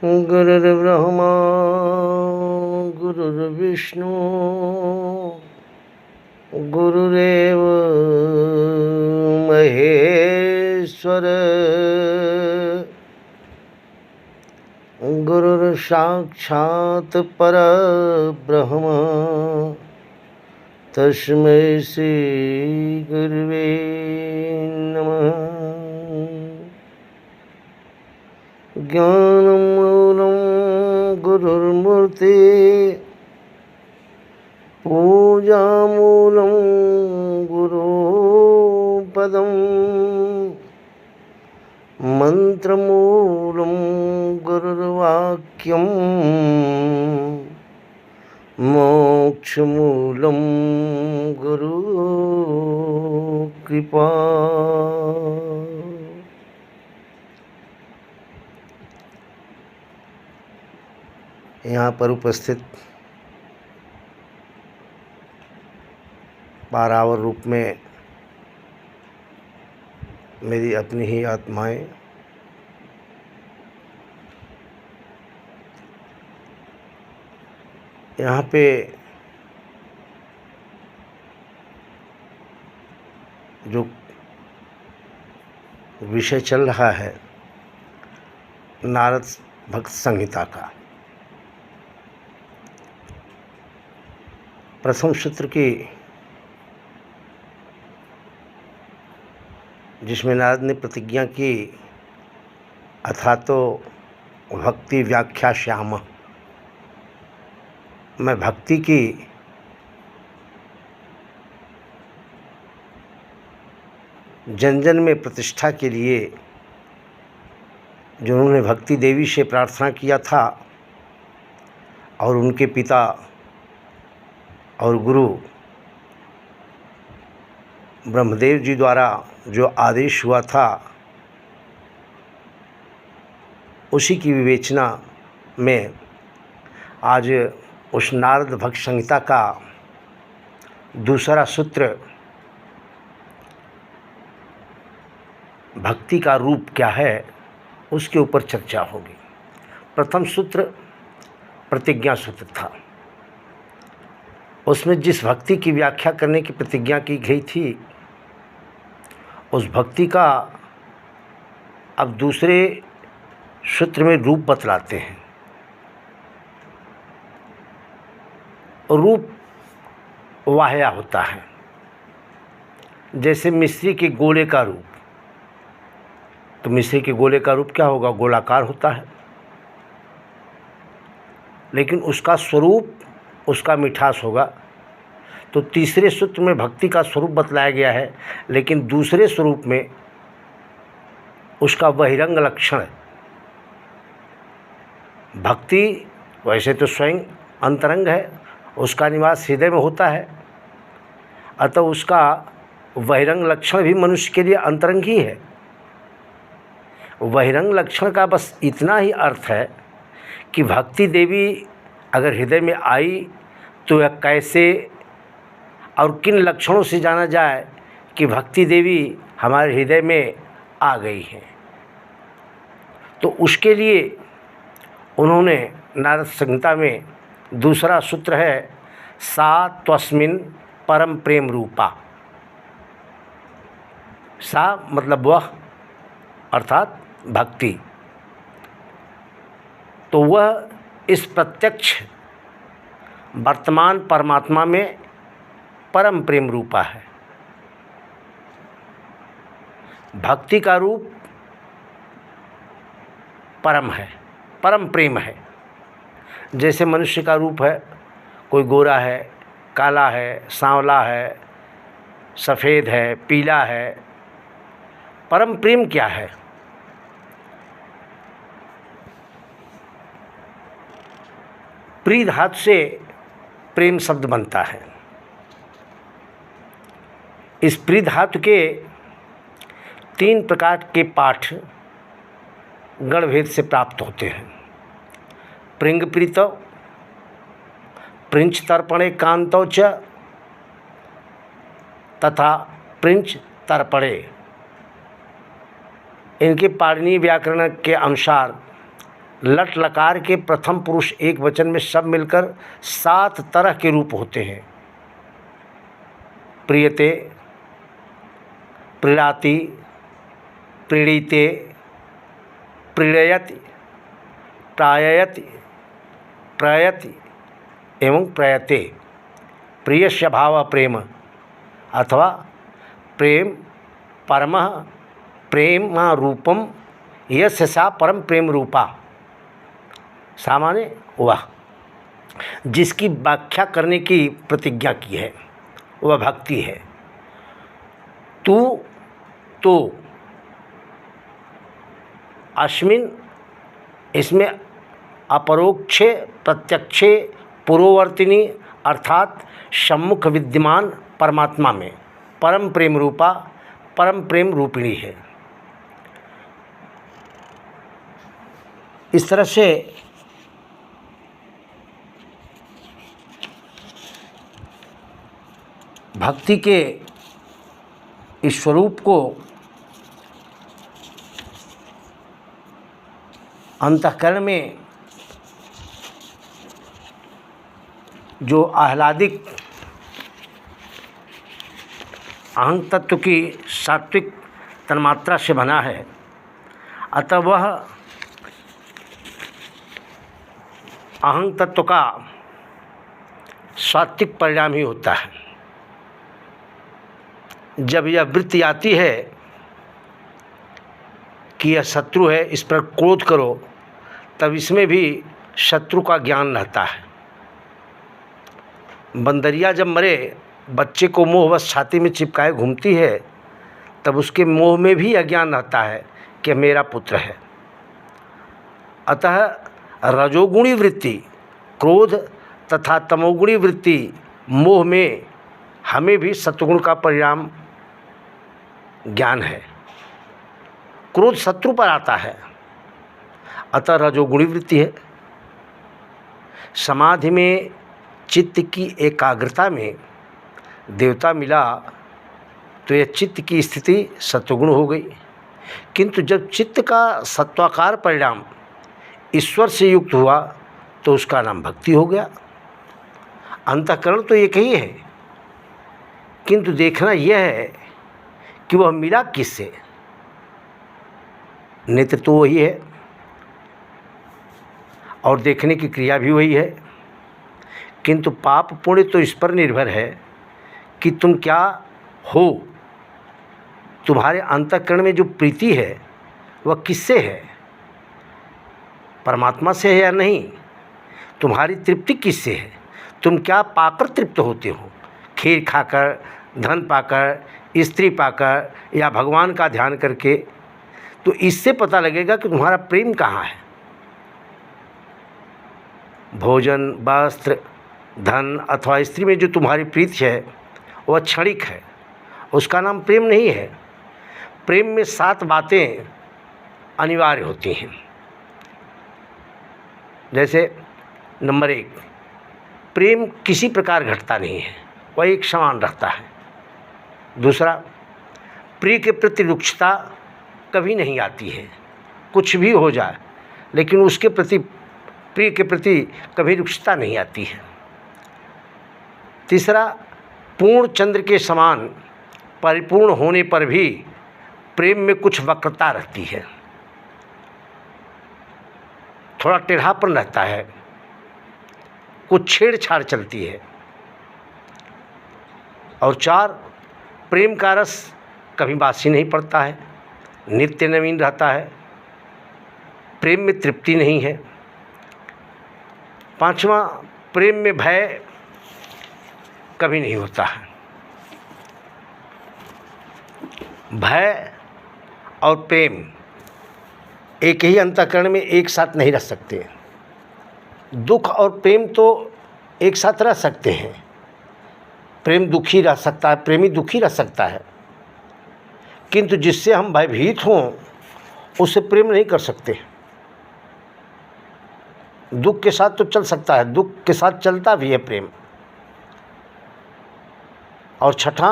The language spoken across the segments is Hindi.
गुरुर्ब्रह्मा गुरुर्विष्णु गुरुरेव महेश्वर गुरुर्साक्षात् परब्रह्म तस्मै श्री गुरुवे नमः। ज्ञानमूलं गुरुर्मूर्ति पूजामूलं गुरुपदं मंत्रमूलं गुरुर्वाक्यं मोक्षमूलं गुरुकृपा। यहाँ पर उपस्थित पारावर रूप में मेरी अपनी ही आत्माएं यहाँ पे जो विषय चल रहा है नारद भक्त संहिता का, प्रथम सूत्र की जिसमें नारद ने प्रतिज्ञा की, अथा तो भक्ति व्याख्या श्याम, मैं भक्ति की जन जन में प्रतिष्ठा के लिए जो उन्होंने भक्ति देवी से प्रार्थना किया था और उनके पिता और गुरु ब्रह्मदेव जी द्वारा जो आदेश हुआ था, उसी की विवेचना में आज उस नारद भक्त संहिता का दूसरा सूत्र भक्ति का रूप क्या है उसके ऊपर चर्चा होगी। प्रथम सूत्र प्रतिज्ञा सूत्र था, उसमें जिस भक्ति की व्याख्या करने की प्रतिज्ञा की गई थी उस भक्ति का अब दूसरे सूत्र में रूप बतलाते हैं। रूप वाह्या होता है, जैसे मिस्री के गोले का रूप, तो मिस्री के गोले का रूप क्या होगा, गोलाकार होता है, लेकिन उसका स्वरूप, उसका मिठास होगा। तो तीसरे सूत्र में भक्ति का स्वरूप बतलाया गया है, लेकिन दूसरे स्वरूप में उसका बहिरंग लक्षण, भक्ति वैसे तो स्वयं अंतरंग है, उसका निवास हृदय में होता है, अतः उसका बहिरंग लक्षण भी मनुष्य के लिए अंतरंग ही है। बहिरंग लक्षण का बस इतना ही अर्थ है कि भक्ति देवी अगर हृदय में आई तो यह कैसे और किन लक्षणों से जाना जाए कि भक्ति देवी हमारे हृदय में आ गई है। तो उसके लिए उन्होंने नारद संहिता में दूसरा सूत्र है, सा त्वस्मिन् परम प्रेम रूपा। सा मतलब वह, अर्थात भक्ति, तो वह इस प्रत्यक्ष वर्तमान परमात्मा में परम प्रेम रूपा है। भक्ति का रूप परम है, परम प्रेम है। जैसे मनुष्य का रूप है, कोई गोरा है, काला है, सांवला है, सफ़ेद है, पीला है। परम प्रेम क्या है? प्री धातु से प्रेम शब्द बनता है। इस प्री धातु के 3 प्रकार के पाठ गणभेद से प्राप्त होते हैं। प्रिंग प्रीतौ, प्रिंच तर्पणे कांतौ च तथा प्रिंच तर्पणे। इनके पाणिनीय व्याकरण के अनुसार लट लकार के प्रथम पुरुष एक वचन में सब मिलकर 7 तरह के रूप होते हैं। प्रियते, प्रीणाति, प्रीणीते, प्रीणयति, प्राययति, प्रयति एवं प्रयते। प्रियस्य भाव प्रेम अथवा प्रेम परमः प्रेम रूपम यस्य सा परम प्रेम रूपा। सामान्य वह जिसकी व्याख्या करने की प्रतिज्ञा की है वह भक्ति है। तू तो अस्मिन, इसमें अपरोक्षे प्रत्यक्षे पूर्ववर्तिनी अर्थात सम्मुख विद्यमान परमात्मा में परम प्रेम रूपा परम प्रेम रूपिणी है। इस तरह से भक्ति के इस स्वरूप को अंतःकरण में जो आह्लादिक अहं तत्व की सात्विक तन्मात्रा से बना है, अतः वह अहं तत्व का सात्विक परिणाम ही होता है। जब यह वृत्ति आती है कि यह शत्रु है, इस पर क्रोध करो, तब इसमें भी शत्रु का ज्ञान रहता है। बंदरिया जब मरे, बच्चे को मोहवश छाती में चिपकाए घूमती है, तब उसके मोह में भी अज्ञान रहता है कि मेरा पुत्र है। अतः रजोगुणी वृत्ति क्रोध तथा तमोगुणी वृत्ति मोह में हमें भी सत्वगुण का परिणाम ज्ञान है। क्रोध शत्रु पर आता है, अतः रजोगुणी वृत्ति है। समाधि में चित्त की एकाग्रता में देवता मिला तो यह चित्त की स्थिति सत्वगुण हो गई। किंतु जब चित्त का सत्वाकार परिणाम ईश्वर से युक्त हुआ तो उसका नाम भक्ति हो गया। अंतःकरण तो एक ही है, किंतु देखना यह है कि वह मिला किससे। नेत्र तो वही है और देखने की क्रिया भी वही है, किंतु पाप पुण्य तो इस पर निर्भर है कि तुम क्या हो। तुम्हारे अंतःकरण में जो प्रीति है वह किससे है, परमात्मा से है या नहीं। तुम्हारी तृप्ति किससे है, तुम क्या पाकर तृप्त होते हो, खीर खाकर, धन पाकर, स्त्री पाकर या भगवान का ध्यान करके। तो इससे पता लगेगा कि तुम्हारा प्रेम कहाँ है। भोजन, वस्त्र, धन अथवा स्त्री में जो तुम्हारी प्रीति है वह क्षणिक है, उसका नाम प्रेम नहीं है। प्रेम में 7 बातें अनिवार्य होती हैं। जैसे नंबर 1, प्रेम किसी प्रकार घटता नहीं है, वह एक समान रहता है। दूसरा, प्रिय के प्रति रुक्षता कभी नहीं आती है, कुछ भी हो जाए लेकिन उसके प्रति, प्रिय के प्रति कभी रुक्षता नहीं आती है। तीसरा, पूर्ण चंद्र के समान परिपूर्ण होने पर भी प्रेम में कुछ वक्रता रहती है, थोड़ा टेढ़ापन रहता है, कुछ छेड़छाड़ चलती है। और 4, प्रेम का रस कभी बासी नहीं पड़ता है, नित्य नवीन रहता है, प्रेम में तृप्ति नहीं है। 5वां, प्रेम में भय कभी नहीं होता है। भय और प्रेम एक ही अंतःकरण में एक साथ नहीं रह सकते। दुख और प्रेम तो एक साथ रह सकते हैं। प्रेम दुखी रह सकता है, प्रेमी दुखी रह सकता है, किंतु जिससे हम भयभीत हों उससे प्रेम नहीं कर सकते। दुख के साथ तो चल सकता है, दुख के साथ चलता भी है प्रेम। और 6,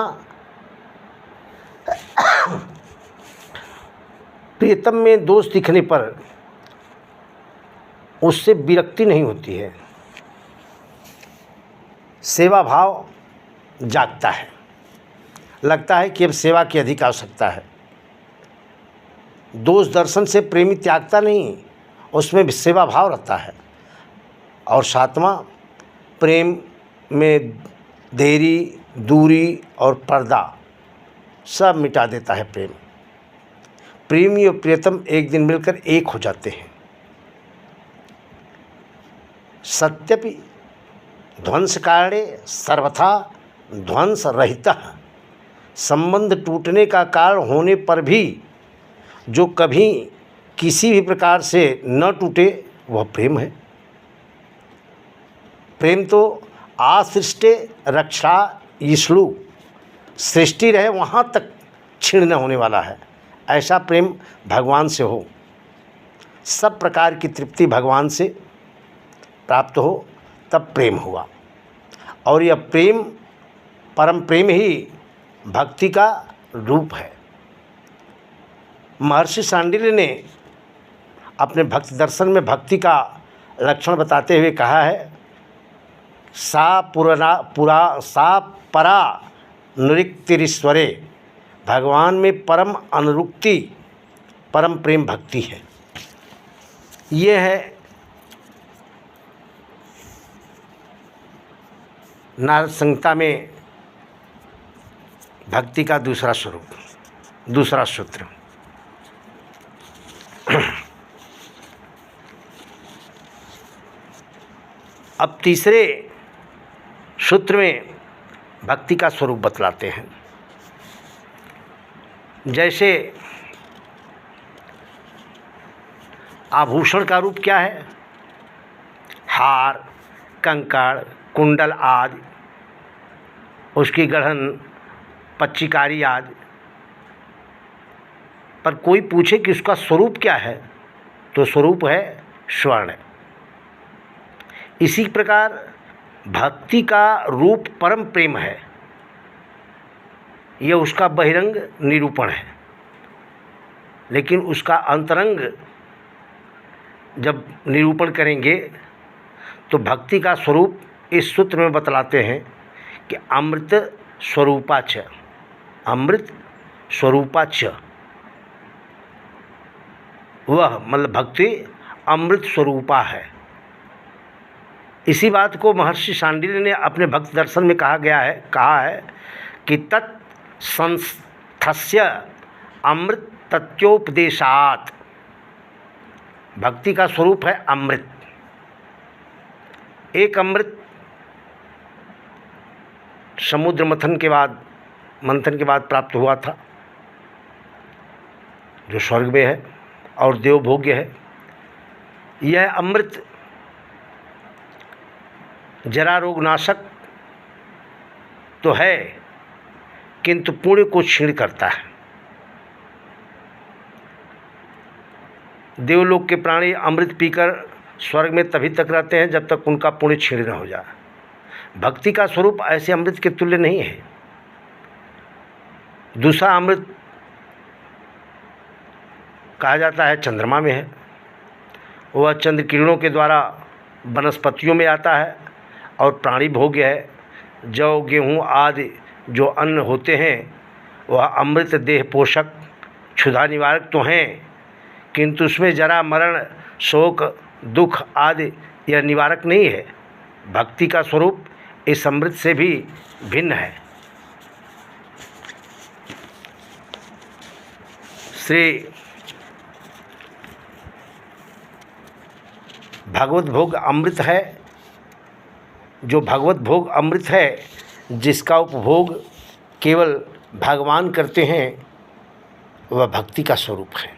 प्रियतम में दोष दिखने पर उससे विरक्ति नहीं होती है, सेवा भाव जागता है, लगता है कि अब सेवा की अधिक आवश्यकता है। दोष दर्शन से प्रेमी त्यागता नहीं, उसमें भी सेवा भाव रहता है। और सातवां, प्रेम में देरी, दूरी और पर्दा सब मिटा देता है प्रेम। प्रेमी और प्रियतम एक दिन मिलकर एक हो जाते हैं। सत्यपि ध्वंस कारणे सर्वथा ध्वंस रहितः। संबंध टूटने का कारण होने पर भी जो कभी किसी भी प्रकार से न टूटे वह प्रेम है। प्रेम तो आसृष्टे रक्षा ईश्लु, सृष्टि रहे वहाँ तक क्षीण न होने वाला है। ऐसा प्रेम भगवान से हो, सब प्रकार की तृप्ति भगवान से प्राप्त हो, तब प्रेम हुआ। और यह प्रेम, परम प्रेम ही भक्ति का रूप है। महर्षि सांडिल्य ने अपने भक्ति दर्शन में भक्ति का लक्षण बताते हुए कहा है, सा परा अनुरक्तिरीश्वरे। भगवान में परम अनुरक्ति, परम प्रेम भक्ति है। ये है नारद संहिता में भक्ति का दूसरा स्वरूप, दूसरा सूत्र। अब तीसरे सूत्र में भक्ति का स्वरूप बतलाते हैं। जैसे आभूषण का रूप क्या है, हार, कंकड़, कुंडल आदि, उसकी गढ़न, पच्चीकारी आदि। पर कोई पूछे कि उसका स्वरूप क्या है, तो स्वरूप है स्वर्ण। इसी प्रकार भक्ति का रूप परम प्रेम है, यह उसका बहिरंग निरूपण है। लेकिन उसका अंतरंग जब निरूपण करेंगे तो भक्ति का स्वरूप इस सूत्र में बतलाते हैं कि अमृत स्वरूपा च, अमृत स्वरूपा च। वह मतलब भक्ति अमृत स्वरूपा है। इसी बात को महर्षि सांडिल्य ने अपने भक्ति दर्शन में कहा है कि तत्संस्थस्य अमृत तत्योपदेशात्। भक्ति का स्वरूप है अमृत। एक अमृत समुद्र मंथन के बाद प्राप्त हुआ था, जो स्वर्ग में है और देवभोग्य है। यह अमृत जरा रोग नाशक तो है, किंतु पुण्य को क्षीण करता है। देवलोक के प्राणी अमृत पीकर स्वर्ग में तभी तक रहते हैं जब तक उनका पुण्य क्षीण न हो जाए। भक्ति का स्वरूप ऐसे अमृत के तुल्य नहीं है। दूसरा अमृत कहा जाता है चंद्रमा में है। वह चंद्र किरणों के द्वारा वनस्पतियों में आता है और प्राणी भोग्य है। जौ, गेहूँ आदि जो अन्न होते हैं वह अमृत देह पोषक, क्षुधा निवारक तो हैं, किंतु उसमें जरा, मरण, शोक, दुख आदि यह निवारक नहीं है। भक्ति का स्वरूप इस अमृत से भी भिन्न है। श्री भगवत भोग अमृत है। जो भगवत भोग अमृत है, जिसका उपभोग केवल भगवान करते हैं, वह भक्ति का स्वरूप है।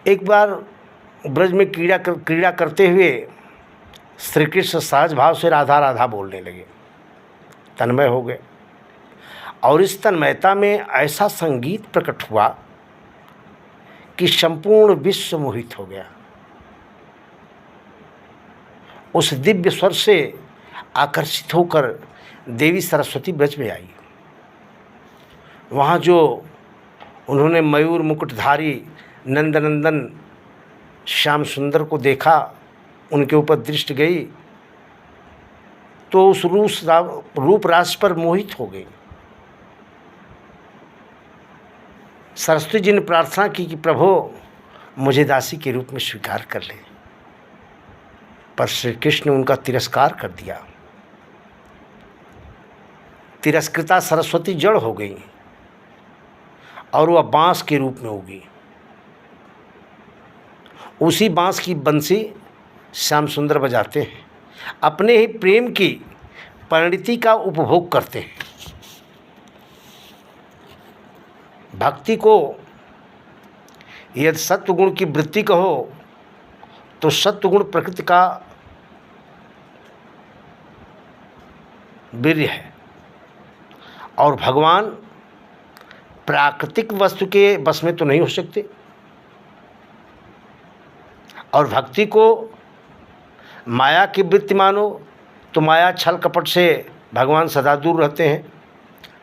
एक बार ब्रज में क्रीड़ा करते हुए श्री कृष्ण सहज भाव से राधा राधा बोलने लगे, तन्मय हो गए। और इस तन्मयता में ऐसा संगीत प्रकट हुआ कि संपूर्ण विश्व मोहित हो गया। उस दिव्य स्वर से आकर्षित होकर देवी सरस्वती ब्रज में आई। वहाँ जो उन्होंने मयूर मुकुटधारी नंदनंदन श्याम सुंदर को देखा, उनके ऊपर दृष्टि गई तो उस रूप रास पर मोहित हो गई। सरस्वती जी ने प्रार्थना की कि प्रभु मुझे दासी के रूप में स्वीकार कर ले, पर श्री कृष्ण ने उनका तिरस्कार कर दिया। तिरस्कृता सरस्वती जड़ हो गई और वह बांस के रूप में होगी। उसी बांस की बंसी श्याम सुंदर बजाते हैं, अपने ही प्रेम की परिणति का उपभोग करते हैं। भक्ति को यदि सत्वगुण की वृत्ति कहो तो सत्वगुण प्रकृति का वीर्य है, और भगवान प्राकृतिक वस्तु के बस में तो नहीं हो सकते। और भक्ति को माया की वृत्ति मानो तो माया छल कपट से भगवान सदा दूर रहते हैं।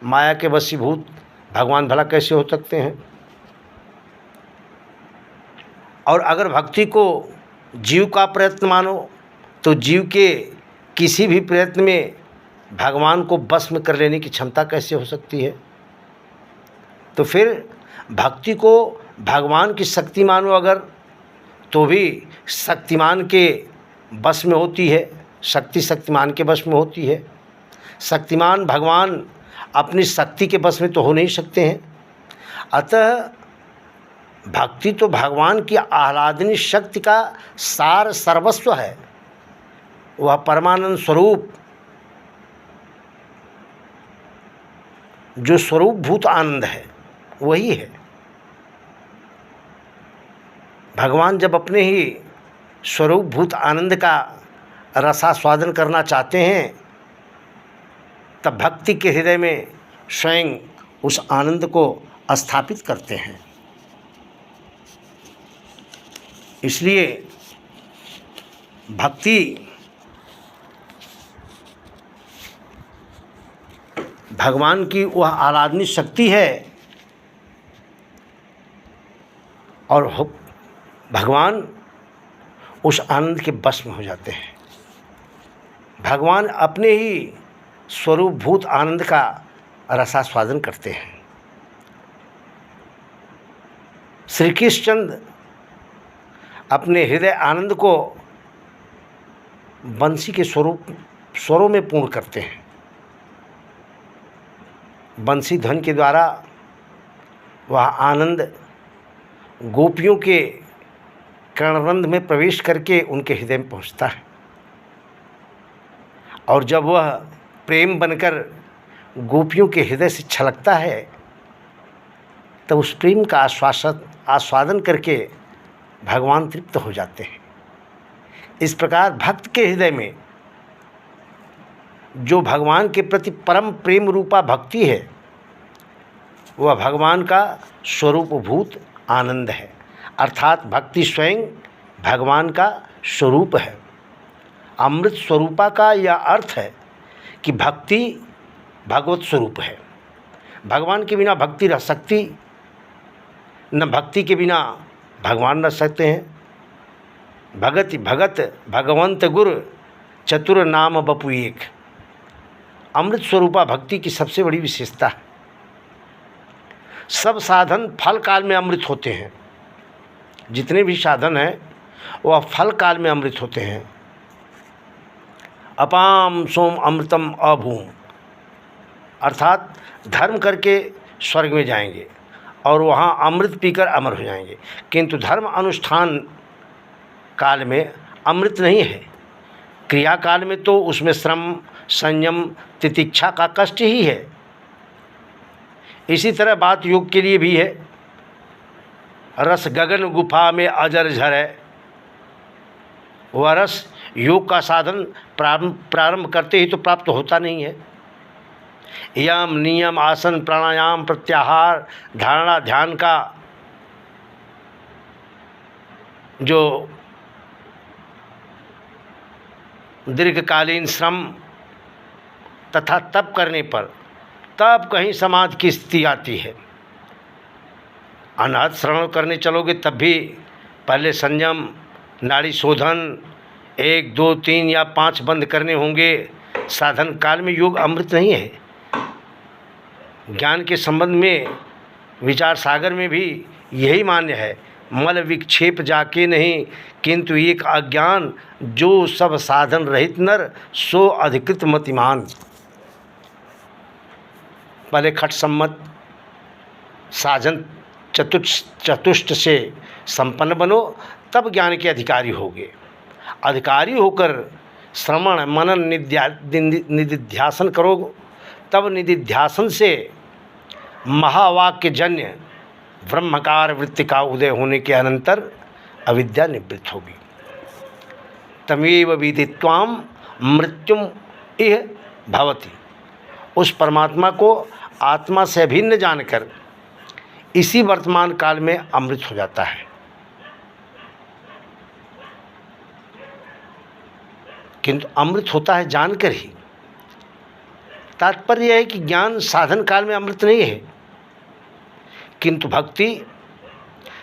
माया के वशीभूत भगवान भला कैसे हो सकते हैं। और अगर भक्ति को जीव का प्रयत्न मानो तो जीव के किसी भी प्रयत्न में भगवान को बस में कर लेने की क्षमता कैसे हो सकती है। तो फिर भक्ति को भगवान की शक्ति मानो अगर, तो भी शक्तिमान के बस में होती है, शक्ति शक्तिमान के बस में होती है। शक्तिमान भगवान अपनी शक्ति के बस में तो हो नहीं सकते हैं। अतः भक्ति तो भगवान की आह्लादनी शक्ति का सार सर्वस्व है। वह परमानंद स्वरूप, जो स्वरूप भूत आनंद है, वही है। भगवान जब अपने ही स्वरूप भूत आनंद का रसास्वादन करना चाहते हैं, तब भक्ति के हृदय में स्वयं उस आनंद को स्थापित करते हैं। इसलिए भक्ति भगवान की वह आराधनीय शक्ति है, और भगवान उस आनंद के बस में हो जाते हैं। भगवान अपने ही स्वरूप भूत आनंद का रसास्वादन करते हैं। श्री कृष्णचंद्र अपने हृदय आनंद को बंसी के स्वरों में पूर्ण करते हैं। बंसी ध्वनि के द्वारा वह आनंद गोपियों के कर्णरंध्र में प्रवेश करके उनके हृदय में पहुंचता है, और जब वह प्रेम बनकर गोपियों के हृदय से छलकता है, तब उस प्रेम का आस्वादन करके भगवान तृप्त हो जाते हैं। इस प्रकार भक्त के हृदय में जो भगवान के प्रति परम प्रेम रूपा भक्ति है, वह भगवान का स्वरूपभूत आनंद है। अर्थात भक्ति स्वयं भगवान का स्वरूप है। अमृत स्वरूपा का यह अर्थ है कि भक्ति भगवत स्वरूप है। भगवान के बिना भक्ति रह सकती, न भक्ति के बिना भगवान रह सकते हैं। भगत भगवंत गुर चतुर नाम बपु एक। अमृत स्वरूपा भक्ति की सबसे बड़ी विशेषता है। सब साधन फल काल में अमृत होते हैं। जितने भी साधन हैं वह फल काल में अमृत होते हैं। अपाम सोम अमृतम अभूम, अर्थात धर्म करके स्वर्ग में जाएंगे और वहाँ अमृत पीकर अमर हो जाएंगे। किंतु धर्म अनुष्ठान काल में अमृत नहीं है। क्रिया काल में तो उसमें श्रम, संयम, तितिक्षा का कष्ट ही है। इसी तरह बात योग के लिए भी है। रस गगन गुफा में अजर झरे, वह रस योग का साधन प्रारंभ करते ही तो प्राप्त होता नहीं है। यम नियम आसन प्राणायाम प्रत्याहार धारणा ध्यान का जो दीर्घकालीन श्रम तथा तप करने पर तब कहीं समाधि की स्थिति आती है। अनाथ श्रवण करने चलोगे तब भी पहले संयम, नाड़ी शोधन, 1, 2, 3 या 5 बंद करने होंगे। साधन काल में योग अमृत नहीं है। ज्ञान के संबंध में विचार सागर में भी यही मान्य है, मल विक्षेप जाके नहीं, किंतु एक अज्ञान जो सब साधन रहित नर, सो अधिकृत मतिमान। पहले खट सम्मत साधन चतुष्ट से संपन्न बनो, तब ज्ञान के अधिकारी होगे। अधिकारी होकर श्रवण मनन निधिध्यासन करो, तब निधिध्यासन से महावाक्य जन्य ब्रह्मकार वृत्ति का उदय होने के अनंतर अविद्या निवृत्त होगी। तमेव विदित्वाम मृत्युम इह भवति। उस परमात्मा को आत्मा से भिन्न जानकर इसी वर्तमान काल में अमृत हो जाता है। किंतु अमृत होता है जानकर ही। तात्पर्य यह है कि ज्ञान साधन काल में अमृत नहीं है, किंतु भक्ति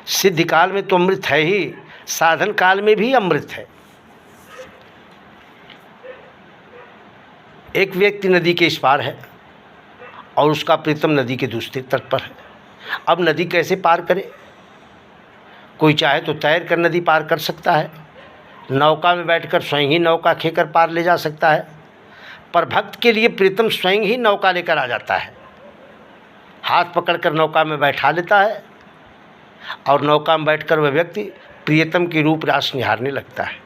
सिद्धि काल में तो अमृत है ही, साधन काल में भी अमृत है। एक व्यक्ति नदी के इस पार है और उसका प्रीतम नदी के दूसरे तट पर है। अब नदी कैसे पार करे? कोई चाहे तो तैर कर नदी पार कर सकता है, नौका में बैठकर स्वयं ही नौका खेकर पार ले जा सकता है, पर भक्त के लिए प्रीतम स्वयं ही नौका लेकर आ जाता है, हाथ पकड़कर नौका में बैठा लेता है और नौका में बैठकर वह व्यक्ति प्रियतम की रूप रास निहारने लगता है।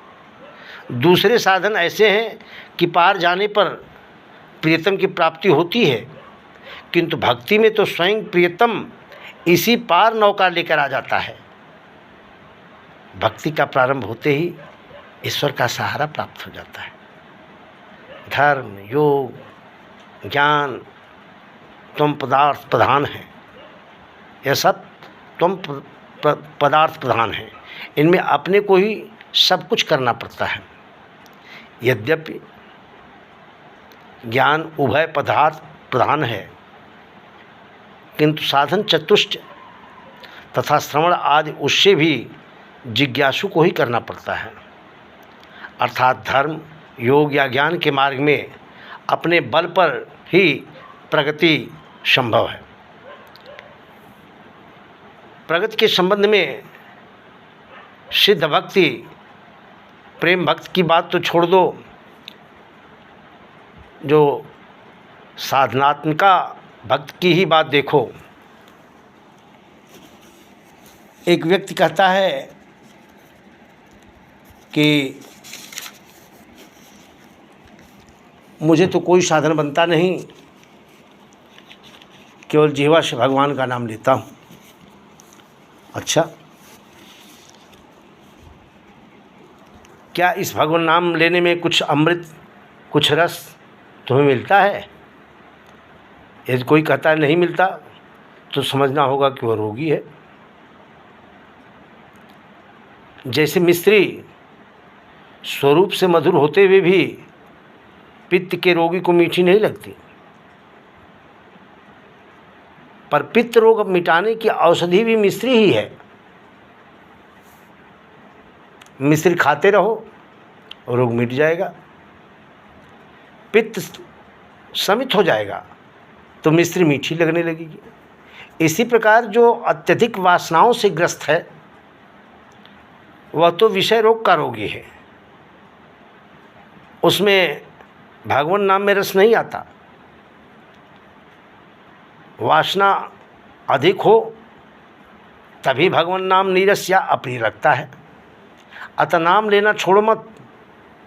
दूसरे साधन ऐसे हैं कि पार जाने पर प्रियतम की प्राप्ति होती है, किंतु भक्ति में तो स्वयं प्रियतम इसी पार नौका लेकर आ जाता है। भक्ति का प्रारंभ होते ही ईश्वर का सहारा प्राप्त हो जाता है। धर्म, योग, ज्ञान तुम पदार्थ प्रधान है, यह सब तुम पदार्थ प्रधान है। इनमें अपने को ही सब कुछ करना पड़ता है। यद्यपि ज्ञान उभय पदार्थ प्रधान है, किंतु साधन चतुष्ट तथा श्रवण आदि उससे भी जिज्ञासु को ही करना पड़ता है। अर्थात धर्म, योग या ज्ञान के मार्ग में अपने बल पर ही प्रगति संभव है। प्रगति के संबंध में सिद्ध भक्ति, प्रेम भक्त की बात तो छोड़ दो, जो साधनात्मिका भक्त की ही बात देखो। एक व्यक्ति कहता है कि मुझे तो कोई साधन बनता नहीं, केवल जीवा से भगवान का नाम लेता हूँ। अच्छा, क्या इस भगवान नाम लेने में कुछ अमृत, कुछ रस तुम्हें मिलता है? यदि कोई कहता है नहीं मिलता, तो समझना होगा कि वह रोगी है। जैसे मिस्त्री स्वरूप से मधुर होते हुए भी पित्त के रोगी को मीठी नहीं लगती, पर पित्त रोग मिटाने की औषधि भी मिश्री ही है। मिश्री खाते रहो, रोग मिट जाएगा। पित्त शमित हो जाएगा तो मिश्री मीठी लगने लगेगी। इसी प्रकार जो अत्यधिक वासनाओं से ग्रस्त है, वह तो विषय रोग का रोगी है। उसमें भगवान नाम में रस नहीं आता। वासना अधिक हो तभी भगवान नाम नीरस या अप्रिय लगता है। अतः नाम लेना छोड़ो मत,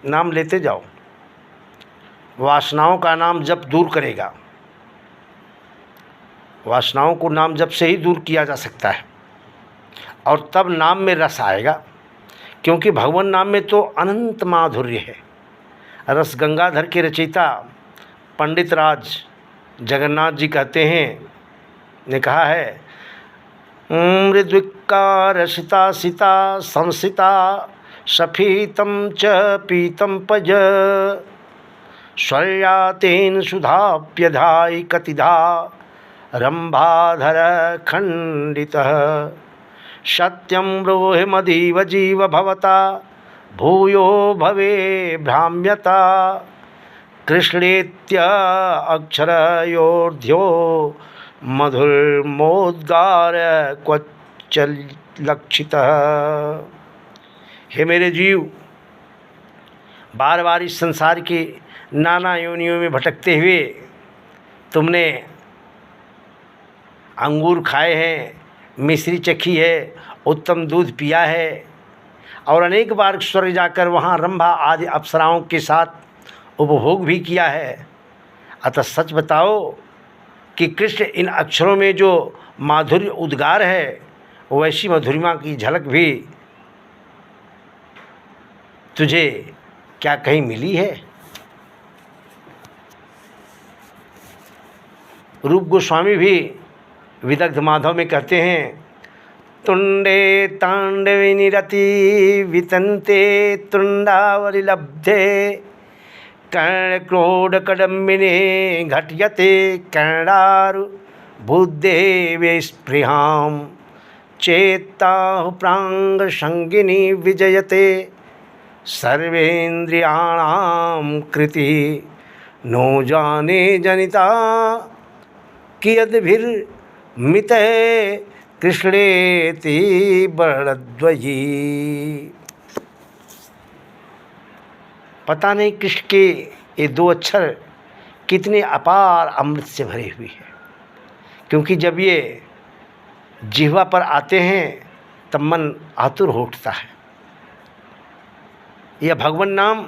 नाम लेते जाओ। वासनाओं का नाम जप दूर करेगा। वासनाओं को नाम जप से ही दूर किया जा सकता है, और तब नाम में रस आएगा, क्योंकि भगवान नाम में तो अनंत माधुर्य है। रस गंगाधर के रचयिता पंडित राज जगन्नाथ जी कहते हैं, ने कहा है, मृद्विका रसिता सिता संसिता सफीतम च पीतम पज स्वर्या तेन सुधाप्यधाई कतिधा रंभाधर खंडितः सत्यं ब्रूहि मदीव जीव भवता भूयो भवे भ्राम्यता कृष्णेत्य अक्षरयोर्ध्यो मधुर्मोद्गार क्वचल लक्षितः। हे मेरे जीव, बार बार इस संसार की नाना योनियों में भटकते हुए तुमने अंगूर खाए हैं, मिश्री चखी है, उत्तम दूध पिया है और अनेक बार स्वर्ग जाकर वहाँ रंभा आदि अप्सराओं के साथ उपभोग भी किया है। अतः सच बताओ कि कृष्ण इन अक्षरों में जो माधुर्य उद्गार है वैसी मधुरिमा की झलक भी तुझे क्या कहीं मिली है? रूप गोस्वामी भी विदग्ध माधव में कहते हैं, तुंडे तांडवे निरति वितंते तुंडावलिलब्धे कर्ण क्रोड कडम्बिने घटयते कर्णारु बुद्धे स्पृहां चेत्ताहु प्रांग संगिनी विजयते सर्वेन्द्रियाणां कृति नो जाने जनिता कियद्भिर्मिते कृष्णेति बरद्वयी। पता नहीं कृष्ण के ये दो अक्षर कितने अपार अमृत से भरे हुए हैं, क्योंकि जब ये जिह्वा पर आते हैं तब मन आतुर हो उठता है। यह भगवान नाम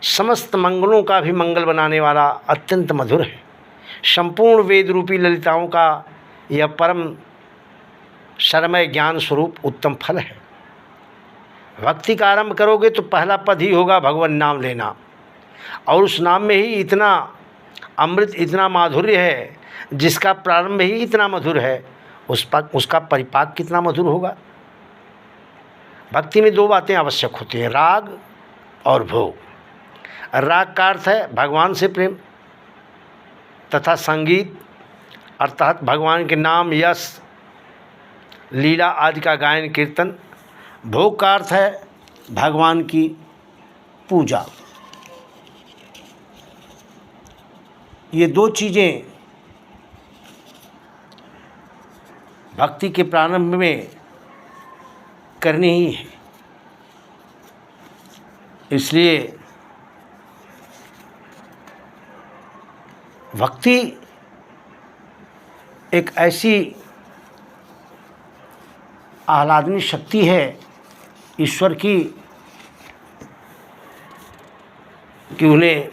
समस्त मंगलों का भी मंगल बनाने वाला अत्यंत मधुर है। संपूर्ण वेद रूपी ललिताओं का यह परम शरमय ज्ञान स्वरूप उत्तम फल है। भक्ति का आरंभ करोगे तो पहला पद ही होगा भगवान नाम लेना, और उस नाम में ही इतना अमृत, इतना माधुर्य है, जिसका प्रारंभ ही इतना मधुर है, उसका परिपाक कितना मधुर होगा। भक्ति में दो बातें आवश्यक होती हैं, राग और भोग। राग का अर्थ है भगवान से प्रेम तथा संगीत, अर्थात भगवान के नाम, यश, लीला आदि का गायन कीर्तन। भोग का अर्थ है भगवान की पूजा। ये दो चीज़ें भक्ति के प्रारंभ में करनी ही है। इसलिए भक्ति एक ऐसी आह्लादनी शक्ति है ईश्वर की कि उन्हें,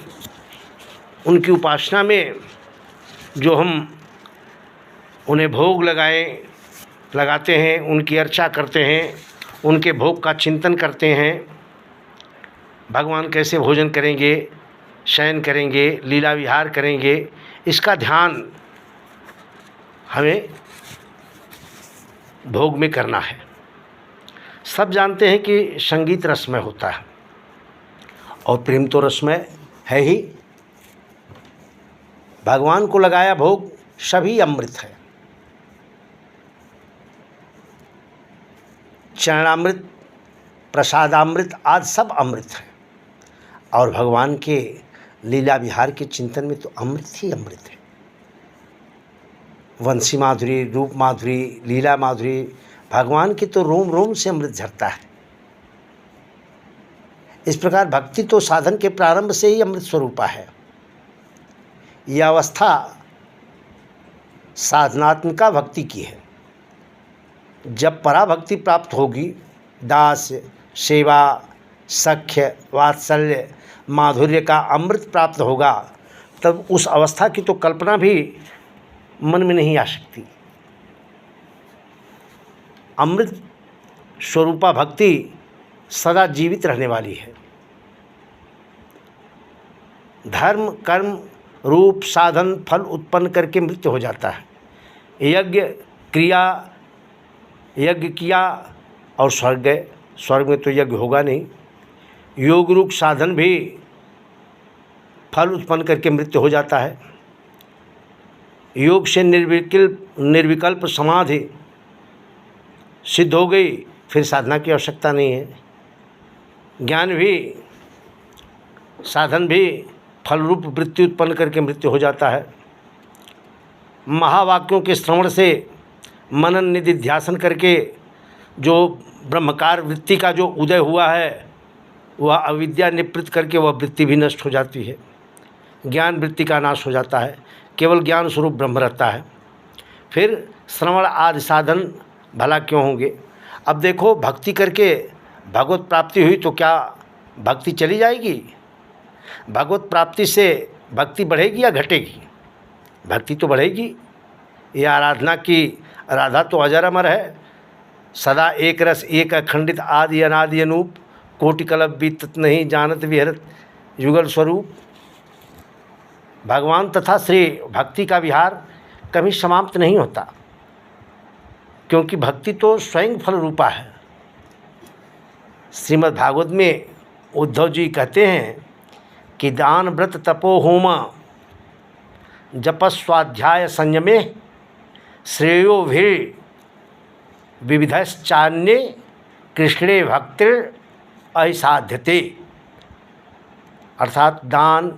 उनकी उपासना में जो हम उन्हें भोग लगाते हैं, उनकी अर्चा करते हैं, उनके भोग का चिंतन करते हैं। भगवान कैसे भोजन करेंगे, शयन करेंगे, लीला विहार करेंगे, इसका ध्यान हमें भोग में करना है। सब जानते हैं कि संगीत रसमय होता है और प्रेम तो रसमय है ही। भगवान को लगाया भोग सभी अमृत है। चरणामृत, प्रसादामृत आदि सब अमृत है, और भगवान के लीला विहार के चिंतन में तो अमृत ही अमृत है। वंशी माधुरी, रूप माधुरी, लीला माधुरी, भगवान की तो रोम रोम से अमृत झरता है। इस प्रकार भक्ति तो साधन के प्रारंभ से ही अमृत स्वरूपा है। यह अवस्था साधनात्मिका भक्ति की है। जब पराभक्ति प्राप्त होगी, दास, सेवा, सख्य, वात्सल्य, माधुर्य का अमृत प्राप्त होगा, तब उस अवस्था की तो कल्पना भी मन में नहीं आ सकती। अमृत स्वरूपा भक्ति सदा जीवित रहने वाली है। धर्म, कर्म, रूप, साधन, फल उत्पन्न करके मृत्यु हो जाता है। यज्ञ किया और स्वर्ग गए, स्वर्ग में तो यज्ञ होगा नहीं। योग रूप साधन भी फल उत्पन्न करके मृत्यु हो जाता है। योग से निर्विकल्प समाधि सिद्ध हो गई, फिर साधना की आवश्यकता नहीं है। ज्ञान भी, साधन भी फल रूप वृत्ति उत्पन्न करके मृत्यु हो जाता है। महावाक्यों के श्रवण से, मनन निधिध्यासन करके जो ब्रह्मकार वृत्ति का जो उदय हुआ है, वह अविद्या निवृत्त करके वह वृत्ति भी नष्ट हो जाती है। ज्ञान वृत्ति का नाश हो जाता है, केवल ज्ञान स्वरूप ब्रह्म रहता है। फिर श्रवण आदि साधन भला क्यों होंगे। अब देखो, भक्ति करके भगवत प्राप्ति हुई तो क्या भक्ति चली जाएगी? भगवत प्राप्ति से भक्ति बढ़ेगी या घटेगी? भक्ति तो बढ़ेगी। ये आराधना की राधा तो अजर अमर है, सदा एक रस एक अखंडित आदि अनादि अनूप, कोटि कलप बीतत नहीं जानत विहरत युगल स्वरूप। भगवान तथा श्री भक्ति का विहार कभी समाप्त नहीं होता, क्योंकि भक्ति तो स्वयं फल रूपा है। श्रीमद् भागवत में उद्धव जी कहते हैं कि दान व्रत तपो होम जपस्वाध्याय संयमे श्रेयो भी विविधश्चान्ये कृष्णे भक्तिर असाध्यते। अर्थात दान,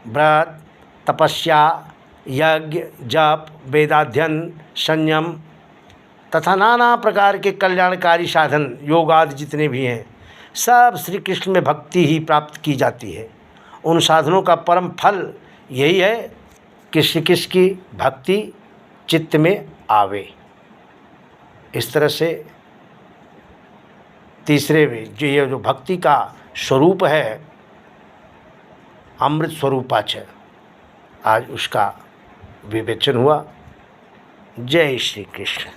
व्रत, तपस्या, यज्ञ, जप, वेदाध्ययन, संयम तथा नाना प्रकार के कल्याणकारी साधन, योग आदि जितने भी हैं, सब श्री कृष्ण में भक्ति ही प्राप्त की जाती है। उन साधनों का परम फल यही है कि श्री कृष्ण की भक्ति चित्त में आवे। इस तरह से तीसरे में ये जो भक्ति का स्वरूप है, अमृत स्वरूपाच, आज उसका विवेचन हुआ। जय श्री कृष्ण।